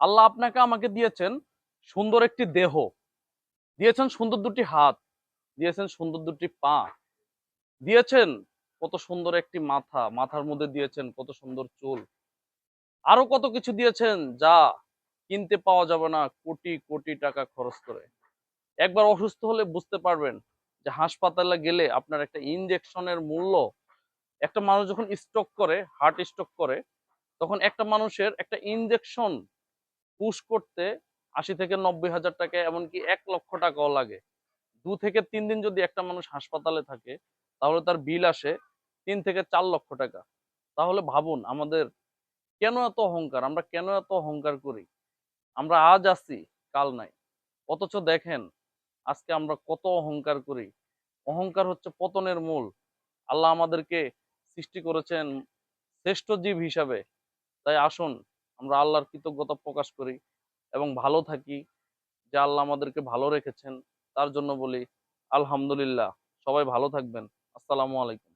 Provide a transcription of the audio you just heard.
আল্লাহ আপনাকে আমাকে দিয়েছেন সুন্দর একটি দেহ, দিয়েছেন সুন্দর দুটি হাত, দিয়েছেন সুন্দর দুটি পা, দিয়েছেন কত সুন্দর একটি মাথা, মাথার মধ্যে দিয়েছেন কত সুন্দর চুল, আরো কত কিছু দিয়েছেন যা কিনতে পাওয়া যাবে না কোটি কোটি টাকা খরচ করে। একবার অসুস্থ হলে বুঝতে পারবেন যে হাসপাতালে গেলে আপনার একটা ইনজেকশনের মূল্য, একটা মানুষ যখন স্ট্রোক করে, হার্ট স্ট্রোক করে, তখন একটা মানুষের একটা ইনজেকশন পুশ করতে ৮০ থেকে ৯০ হাজার টাকা, এমনকি ১ লক্ষ টাকাও লাগে। ২ থেকে ৩ দিন যদি একটা মানুষ হাসপাতালে থাকে, তাহলে তার বিল আসে ৩ থেকে ৪ লক্ষ টাকা। তাহলে ভাবুন আমাদের কেন এত অহংকার, আমরা কেন এত অহংকার করি? আমরা আজ আছি, কাল নাই। অথচ দেখেন আজকে আমরা কত অহংকার করি। অহংকার হচ্ছে পতনের মূল। আল্লাহ আমাদেরকে সৃষ্টি করেছেন শ্রেষ্ঠ জীব হিসাবে। তাই আসুন আমরা আল্লাহর কৃতজ্ঞতা প্রকাশ করি এবং ভালো থাকি। যে আল্লাহ আমাদেরকে ভালো রেখেছেন তার জন্য বলি আলহামদুলিল্লাহ। সবাই ভালো থাকবেন। আসসালামু আলাইকুম।